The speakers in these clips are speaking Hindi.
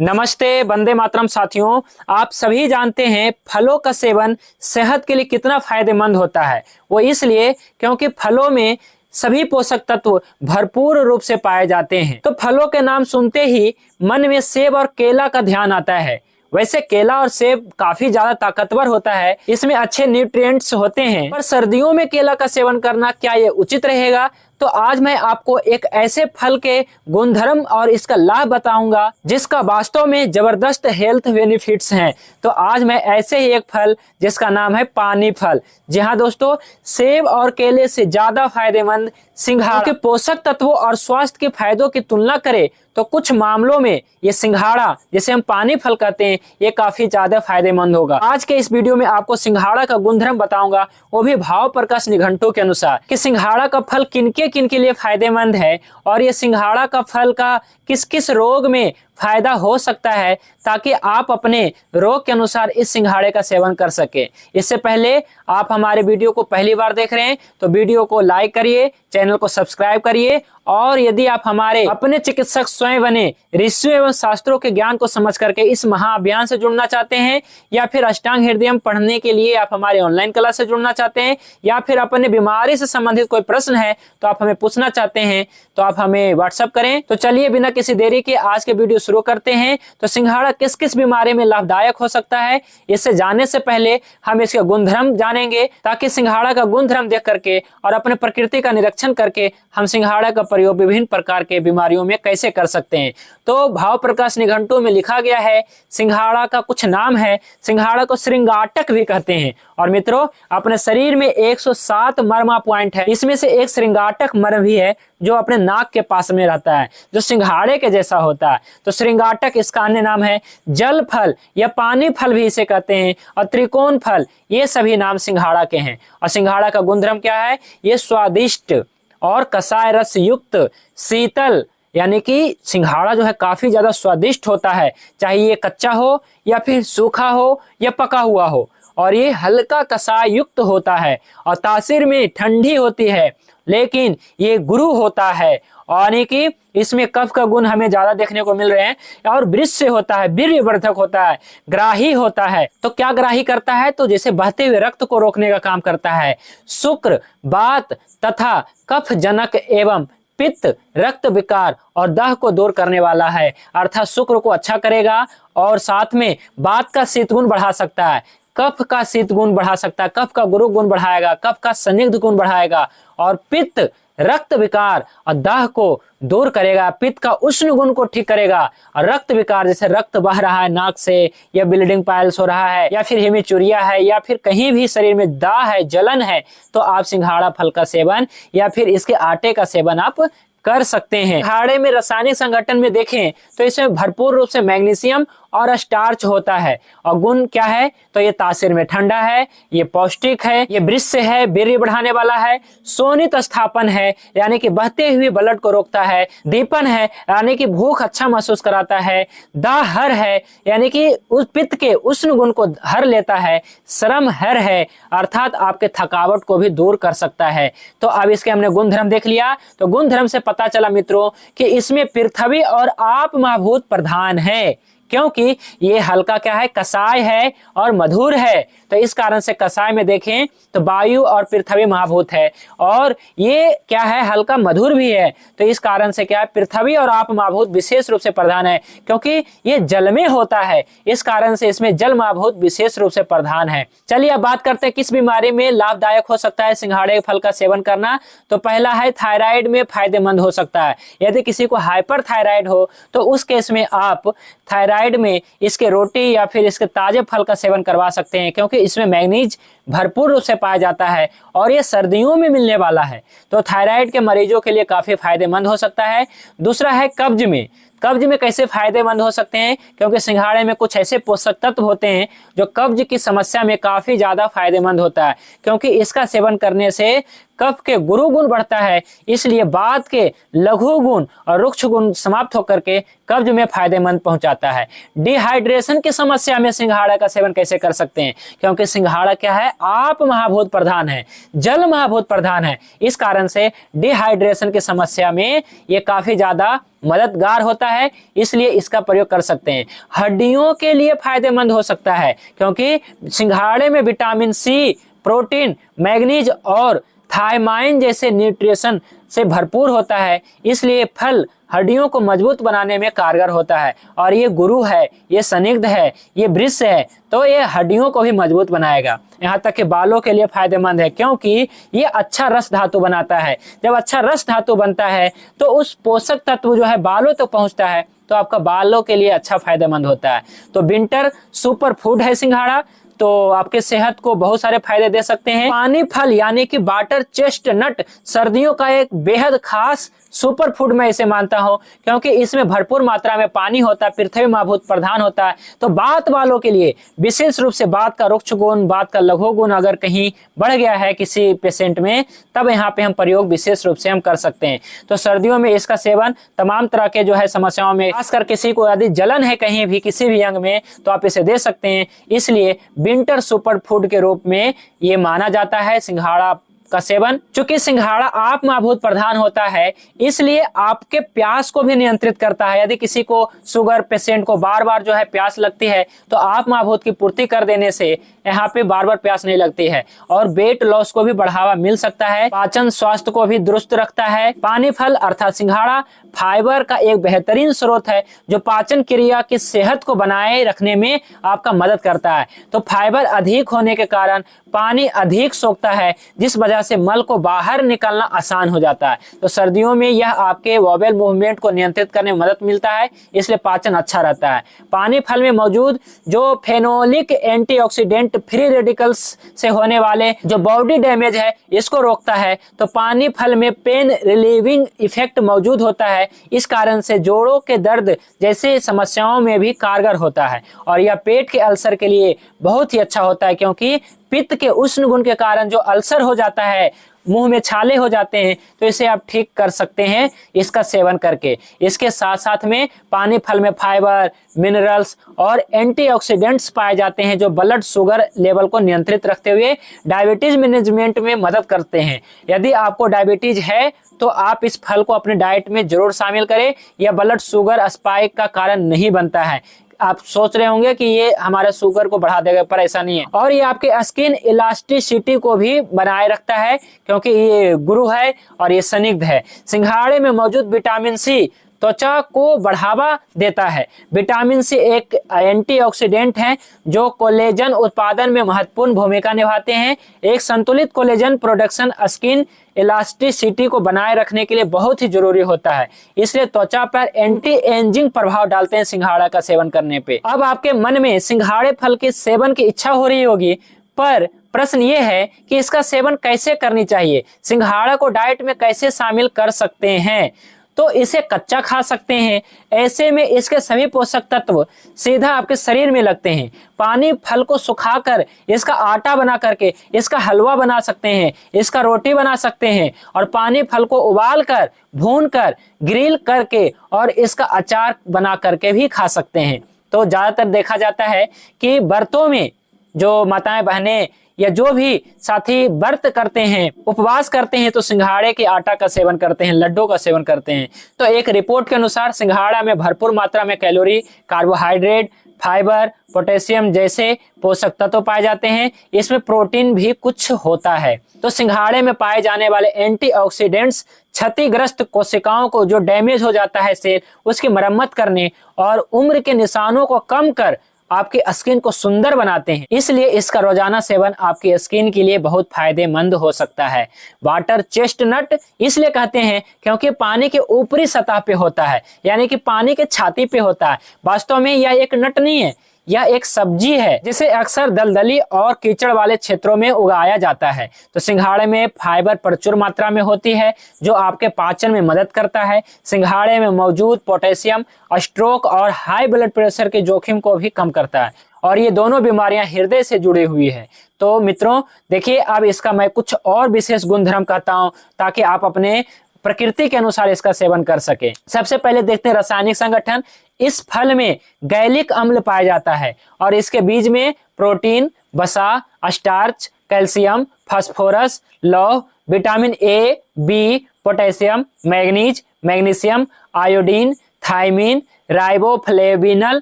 नमस्ते, वंदे मातरम साथियों। आप सभी जानते हैं फलों का सेवन सेहत के लिए कितना फायदेमंद होता है। वो इसलिए क्योंकि फलों में सभी पोषक तत्व भरपूर रूप से पाए जाते हैं। तो फलों के नाम सुनते ही मन में सेब और केला का ध्यान आता है। वैसे केला और सेब काफी ज्यादा ताकतवर होता है, इसमें अच्छे न्यूट्रिएंट्स होते हैं। पर सर्दियों में केला का सेवन करना क्या ये उचित रहेगा? तो आज मैं आपको एक ऐसे फल के गुणधर्म और इसका लाभ बताऊंगा जिसका वास्तव में जबरदस्त हेल्थ बेनिफिट्स हैं। तो आज मैं ऐसे ही एक फल जिसका नाम है पानी फल। जी हाँ दोस्तों, सेब और केले से ज्यादा फायदेमंद सिंघाड़ा के पोषक तत्वों और स्वास्थ्य के फायदों की तुलना करें तो कुछ मामलों में ये सिंघाड़ा, जिसे हम पानी फल कहते हैं, ये काफी ज्यादा फायदेमंद होगा। आज के इस वीडियो में आपको सिंघाड़ा का गुणधर्म बताऊंगा, वो भी भाव प्रकाश निघंटू के अनुसार कि सिंघाड़ा का फल किन के लिए फायदेमंद है और ये सिंघाड़ा का फल का किस किस रोग में फायदा हो सकता है, ताकि आप अपने रोग के अनुसार इस सिंघाड़े का सेवन कर सके। इससे पहले आप हमारे वीडियो को पहली बार देख रहे हैं तो वीडियो को लाइक करिए, चैनल को सब्सक्राइब करिए, और यदि आप हमारे अपने चिकित्सक स्वयं बने ऋषियों एवं शास्त्रों के ज्ञान को समझ करके इस महाअभियान से जुड़ना चाहते हैं, या फिर अष्टांग हृदयम पढ़ने के लिए आप हमारे ऑनलाइन क्लास से जुड़ना चाहते हैं, या फिर अपने बीमारी से संबंधित कोई प्रश्न है तो आप हमें पूछना चाहते हैं, तो आप हमें व्हाट्सएप करें। तो चलिए बिना किसी देरी के आज के वीडियो शुरू करते हैं। तो सिंघाड़ा किस किस बीमारी में लाभदायक हो सकता है, इससे जानने से पहले हम इसके गुणधर्म जानेंगे, ताकि सिंघाड़ा का गुणधर्म देख करके और अपने प्रकृति का निरीक्षण करके हम सिंघाड़ा का प्रयोग विभिन्न प्रकार के बीमारियों में कैसे कर सकते हैं। तो भाव प्रकाश निघंटू में लिखा गया है, सिंघाड़ा का कुछ नाम है। सिंघाड़ा को श्रृंगाटक भी कहते हैं। और मित्रों, अपने शरीर में 107 मर्मा पॉइंट है, इसमें से एक श्रृंगाटक मर्म भी है जो अपने नाक के पास में रहता है, जो सिंघाड़े के जैसा होता है। तो श्रृंगाटक इसका अन्य नाम है। जल फल या पानी फल भी इसे कहते हैं, और त्रिकोण फल, ये सभी नाम सिंघाड़ा के हैं। और सिंघाड़ा का गुणधर्म क्या है? ये स्वादिष्ट और कसाय रस युक्त, शीतल, यानी कि सिंघाड़ा जो है काफी ज्यादा स्वादिष्ट होता है, चाहे ये कच्चा हो या फिर सूखा हो या पका हुआ हो। और ये हल्का कसाय युक्त होता है और तासीर में ठंडी होती है, लेकिन ये गुरु होता है, यानी कि इसमें कफ का गुण हमें ज्यादा देखने को मिल रहे हैं। और वृष से होता है, वीर्यवर्धक होता है, ग्राही होता है। तो क्या ग्राही करता है? तो जैसे बहते हुए रक्त को रोकने का काम करता है। शुक्र, वात तथा कफ जनक एवं पित्त, रक्त विकार और दाह को दूर करने वाला है, अर्थात शुक्र को अच्छा करेगा, और साथ में वात का शीत गुण बढ़ा सकता है, कफ का शीत गुण बढ़ा सकता है, कफ का गुरु गुण बढ़ाएगा, कफ का संदिग्ध गुण बढ़ाएगा, और पित्त, रक्त विकार और दाह को दूर करेगा, पित्त का उष्ण गुण को ठीक करेगा, और रक्त विकार, जैसे रक्त बह रहा है नाक से, या ब्लीडिंग पाइल्स हो रहा है, या फिर हेमीचूरिया है, या फिर कहीं भी शरीर में दाह है, जलन है, तो आप सिंघाड़ा फल का सेवन या फिर इसके आटे का सेवन आप कर सकते हैं। सिंघाड़े में रासायनिक संगठन में देखें तो इसमें भरपूर रूप से मैग्नीशियम और स्टार्च होता है। और गुण क्या है? तो ये तासीर में ठंडा है, ये पौष्टिक है, ये वृष से है, वीर्य बढ़ाने वाला है, सोनित स्थापन है, यानी कि बहते हुए ब्लड को रोकता है, दीपन है, यानी कि भूख अच्छा महसूस कराता है, दाहर है, यानी कि उस पित्त के उष्ण गुण को हर लेता है, श्रम हर है, अर्थात आपके थकावट को भी दूर कर सकता है। तो अब इसके हमने गुणधर्म देख लिया। तो गुणधर्म से पता चला मित्रों कि इसमें पृथ्वी और आप महाभूत प्रधान है, क्योंकि ये हल्का क्या है? कसाय है और मधुर है। तो इस कारण से कसाय में देखें तो वायु और पृथ्वी महाभूत है, और ये क्या है? हल्का मधुर भी है। तो इस कारण से क्या है? पृथ्वी और आप महाभूत विशेष रूप से प्रधान है, क्योंकि ये जल में होता है, इस कारण से इसमें जल महाभूत विशेष रूप से प्रधान है। चलिए अब बात करते हैं किस बीमारी में लाभदायक हो सकता है सिंघाड़े फल का सेवन करना। तो पहला है थायराइड में फायदेमंद हो सकता है। यदि किसी को हाइपर थायराइड हो तो उस केस में आप थायराइड में इसके रोटी या फिर इसके ताजे फल का सेवन करवा सकते हैं, क्योंकि इसमें मैग्नीज भरपूर रूप से पाया जाता है और ये सर्दियों में मिलने वाला है। तो थायराइड के मरीजों के लिए काफी फायदेमंद हो सकता है। दूसरा है कब्ज में। कब्ज में कैसे फायदेमंद हो सकते हैं? क्योंकि सिंघाड़े में कुछ ऐसे पोषक तत्व होते हैं जो कब्ज की समस्या में काफी ज्यादा फायदेमंद होता है, क्योंकि इसका सेवन करने से कफ के गुरु गुण बढ़ता है, इसलिए वात के लघु गुण और रुक्ष गुण समाप्त होकर के कब्ज में फायदेमंद पहुंचाता है। डिहाइड्रेशन की समस्या में सिंघाड़ा का सेवन कैसे कर सकते हैं, क्योंकि सिंघाड़ा क्या है, आप महाभूत प्रधान है, जल महाभूत प्रधान है, इस कारण से डिहाइड्रेशन की समस्या में ये काफी ज्यादा मददगार होता है, इसलिए इसका प्रयोग कर सकते हैं। हड्डियों के लिए फायदेमंद हो सकता है, क्योंकि सिंघाड़े में विटामिन सी, प्रोटीन, मैग्नीज और थायमाइन जैसे न्यूट्रिशन से भरपूर होता है, इसलिए फल हड्डियों को मजबूत बनाने में कारगर होता है। और ये गुरु है, ये सनिग्ध है, ये वृक्ष है, तो ये हड्डियों को भी मजबूत बनाएगा। यहाँ तक कि बालों के लिए फायदेमंद है, क्योंकि ये अच्छा रस धातु बनाता है। जब अच्छा रस धातु बनता है तो उस पोषक तत्व जो है बालों तक तो पहुंचता है, तो आपका बालों के लिए अच्छा फायदेमंद होता है। तो विंटर सुपर फूड है सिंघाड़ा, तो आपके सेहत को बहुत सारे फायदे दे सकते हैं। पानी फल यानी कि वाटर चेस्टनट सर्दियों का एक बेहद खास सुपर फूड मैं इसे मानता हूं, क्योंकि इसमें भरपूर मात्रा में पानी होता है, पृथ्वी महाभूत प्रधान होता है। तो बात वालों के लिए विशेष रूप से बात का रुक्ष गुण, बात का लघु गुण अगर कहीं बढ़ गया है किसी पेशेंट में, तब यहाँ पे हम प्रयोग विशेष रूप से हम कर सकते हैं। तो सर्दियों में इसका सेवन तमाम तरह के जो है समस्याओं में, खासकर किसी को यदि जलन है कहीं भी किसी भी अंग में, तो आप इसे दे सकते हैं। इसलिए विंटर सुपर फूड के रूप में ये माना जाता है सिंघाड़ा का सेवन। चूंकि सिंघाड़ा आप महाभूत प्रधान होता है, इसलिए आपके प्यास को भी नियंत्रित करता है। यदि किसी को शुगर पेशेंट को बार बार जो है प्यास लगती है, तो आप महाभूत की पूर्ति कर देने से यहाँ पे बार बार प्यास नहीं लगती है, और वेट लॉस को भी बढ़ावा मिल सकता है। पाचन स्वास्थ्य को भी दुरुस्त रखता है। पानी फल अर्थात सिंघाड़ा फाइबर का एक बेहतरीन स्रोत है, जो पाचन क्रिया की सेहत को बनाए रखने में आपका मदद करता है। तो फाइबर अधिक होने के कारण पानी अधिक सोखता है, जिस वजह से मल को बाहर निकलना आसान हो जाता है। तो सर्दियों में यह आपके वोवेल मूवमेंट को नियंत्रित करने में मदद मिलता है, इसलिए पाचन अच्छा रहता है। पानी फल में मौजूद जो फेनोलिक एंटीऑक्सीडेंट फ्री रेडिकल्स से होने वाले जो बॉडी डैमेज है, इसको रोकता है। तो पानी फल में पेन रिलीविंग इफेक्ट मौजूद होता है, इस कारण से जोड़ों के दर्द जैसे समस्याओं में भी कारगर होता है। और यह पेट के अल्सर के लिए बहुत ही अच्छा होता है, क्योंकि पित्त के उष्ण गुण के कारण जो अल्सर हो जाता है, मुंह में छाले हो जाते हैं, तो इसे आप ठीक कर सकते हैं इसका सेवन करके। इसके साथ साथ में पानी फल में फाइबर, मिनरल्स और एंटीऑक्सीडेंट्स पाए जाते हैं, जो ब्लड शुगर लेवल को नियंत्रित रखते हुए डायबिटीज मैनेजमेंट में मदद करते हैं। यदि आपको डायबिटीज है तो आप इस फल को अपने डाइट में जरूर शामिल करें। यह ब्लड शुगर स्पाइक का कारण नहीं बनता है। आप सोच रहे होंगे कि ये हमारे शुगर को बढ़ा देगा, पर ऐसा नहीं है। और ये आपके स्किन इलास्टिसिटी को भी बनाए रखता है, क्योंकि ये गुरु है और ये सनिग्ध है। सिंघाड़े में मौजूद विटामिन सी त्वचा को बढ़ावा देता है। विटामिन सी एक एंटीऑक्सीडेंट है, जो कोलेजन उत्पादन में महत्वपूर्ण भूमिका निभाते हैं। एक संतुलित कोलेजन प्रोडक्शन स्किन इलास्टिसिटी को बनाए रखने के लिए बहुत ही जरूरी होता है, इसलिए त्वचा पर एंटी एजिंग प्रभाव डालते हैं सिंघाड़ा का सेवन करने पे। अब आपके मन में सिंघाड़े फल के सेवन की इच्छा हो रही होगी, पर प्रश्न ये है कि इसका सेवन कैसे करनी चाहिए, सिंघाड़ा को डाइट में कैसे शामिल कर सकते हैं। तो इसे कच्चा खा सकते हैं, ऐसे में इसके सभी पोषक तत्व सीधा आपके शरीर में लगते हैं। पानी फल को सुखाकर इसका आटा बना करके इसका हलवा बना सकते हैं, इसका रोटी बना सकते हैं, और पानी फल को उबाल कर, भून कर, ग्रिल करके और इसका अचार बना करके भी खा सकते हैं। तो ज्यादातर देखा जाता है कि व्रतों में जो माताएं बहनें या जो भी साथी व्रत करते हैं, उपवास करते हैं, तो सिंघाड़े के आटा का सेवन करते हैं, लड्डू का सेवन करते हैं। तो एक रिपोर्ट के अनुसार सिंघाड़ा में भरपूर मात्रा में कैलोरी, कार्बोहाइड्रेट, फाइबर, पोटेशियम जैसे पोषक तत्व पाए जाते हैं। इसमें प्रोटीन भी कुछ होता है। तो सिंघाड़े में पाए जाने वाले एंटीऑक्सीडेंट्स क्षतिग्रस्त कोशिकाओं को, जो डैमेज हो जाता है सेल, उसकी मरम्मत करने और उम्र के निशानों को कम कर आपकी स्किन को सुंदर बनाते हैं। इसलिए इसका रोजाना सेवन आपकी स्किन के लिए बहुत फायदेमंद हो सकता है। वाटर चेस्टनट इसलिए कहते हैं क्योंकि पानी के ऊपरी सतह पे होता है, यानी कि पानी के छाती पे होता है। वास्तव में यह एक नट नहीं है, यह एक सब्जी है जिसे अक्सर दलदली और कीचड़ वाले क्षेत्रों में उगाया जाता है। तो सिंघाड़े में फाइबर प्रचुर मात्रा में होती है जो आपके पाचन में मदद करता है। सिंघाड़े में मौजूद पोटेशियम स्ट्रोक और हाई ब्लड प्रेशर के जोखिम को भी कम करता है और ये दोनों बीमारियां हृदय से जुड़ी हुई है। तो मित्रों देखिए, अब इसका मैं कुछ और विशेष गुणधर्म कहता हूं ताकि आप अपने प्रकृति के अनुसार इसका सेवन कर सके। सबसे पहले देखते हैं रासायनिक संगठन। इस फल में गैलिक अम्ल पाया जाता है और इसके बीज में प्रोटीन, वसा, स्टार्च, कैल्शियम, फास्फोरस, लौह, vitamin A, B, potassium, magnesium, iodine, thiamine, riboflavin,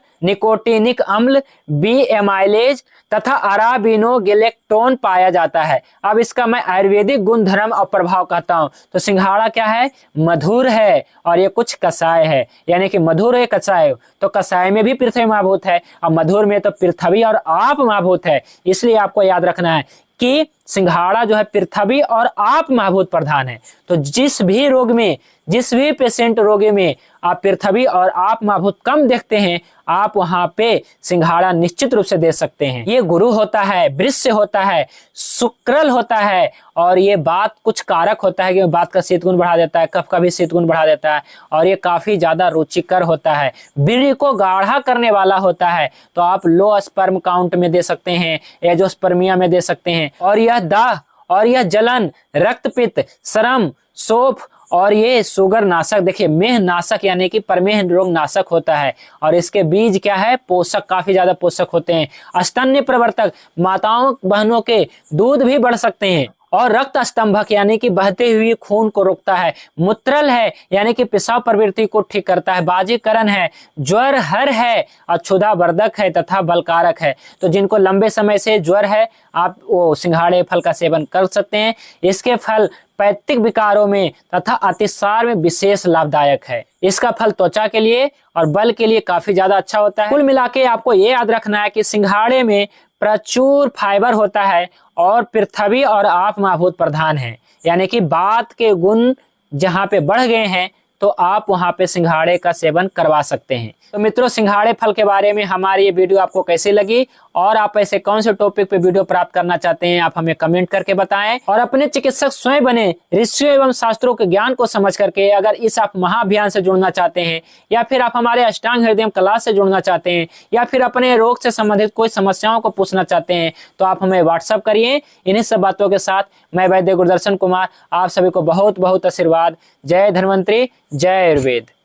nicotinic अम्ल, बी एमाइलेज तथा अराबिनोगेलेक्टोन पाया जाता है। अब इसका मैं आयुर्वेदिक गुणधर्म और प्रभाव कहता हूं। तो सिंघाड़ा क्या है? मधुर है और ये कुछ कषाय है, यानी कि मधुर है कषाय। तो कषाय में भी पृथ्वी महाभूत है और मधुर में तो पृथ्वी और आप महाभूत है। इसलिए आपको याद रखना है कि सिंघाड़ा जो है पृथ्वी और आप महाभूत प्रधान है। तो जिस भी पेशेंट रोगी में आप पृथ्वी और आप महाभूत कम देखते हैं, आप वहां पे सिंघाड़ा निश्चित रूप से दे सकते हैं। ये गुरु होता है, वृष्य होता है, शुक्रल होता है और ये बात कुछ कारक होता है कि बात का शीत गुण बढ़ा देता है, कफ का भी शीत गुण बढ़ा देता है और ये काफी ज्यादा रुचिकर होता है। वीर्य को गाढ़ा करने वाला होता है। तो आप लो स्पर्म काउंट में दे सकते हैं, एजोस्पर्मिया में दे सकते हैं। और यह दाह और यह जलन, रक्तपित्त, श्रम, शोफ और ये शुगर नाशक, देखिए मेह नाशक यानी कि प्रमेह रोग नाशक होता है। और इसके बीज क्या है? पोषक, काफी ज्यादा पोषक होते हैं। स्तन्य प्रवर्तक, माताओं बहनों के दूध भी बढ़ सकते हैं। और रक्त स्तंभक यानी कि बहते हुए खून को रोकता है। मूत्रल है यानी कि पेशाब प्रवृत्ति को ठीक करता है। बाजीकरण है, ज्वर हर है, अछुदा वर्धक है तथा बलकारक है। तो जिनको लंबे समय से ज्वर है, आप वो सिंघाड़े फल का सेवन कर सकते हैं। इसके फल पैतृक विकारों में तथा अतिसार में विशेष लाभदायक है। इसका फल त्वचा के लिए और बल के लिए काफी ज्यादा अच्छा होता है। कुल मिला के आपको ये याद रखना है कि सिंघाड़े में प्रचुर फाइबर होता है और पृथ्वी और आप महाभूत प्रधान है, यानी कि बात के गुण जहां पे बढ़ गए हैं तो आप वहां पे सिंघाड़े का सेवन करवा सकते हैं। तो मित्रों, सिंघाड़े फल के बारे में हमारी ये वीडियो आपको कैसी लगी और आप ऐसे कौन से टॉपिक पे वीडियो प्राप्त करना चाहते हैं, आप हमें कमेंट करके बताएं। और अपने चिकित्सक स्वयं बने, ऋषियों एवं शास्त्रों के ज्ञान को समझ करके अगर इस आप महाअभियान से जुड़ना चाहते हैं या फिर आप हमारे अष्टांग हृदय क्लास से जुड़ना चाहते हैं या फिर अपने रोग से संबंधित कोई समस्याओं को पूछना चाहते हैं तो आप हमें व्हाट्सअप करिए। इन्हीं सब बातों के साथ मैं वैद्य गुरदर्शन कुमार आप सभी को बहुत बहुत आशीर्वाद। जय धन्वंतरी, जय आयुर्वेद।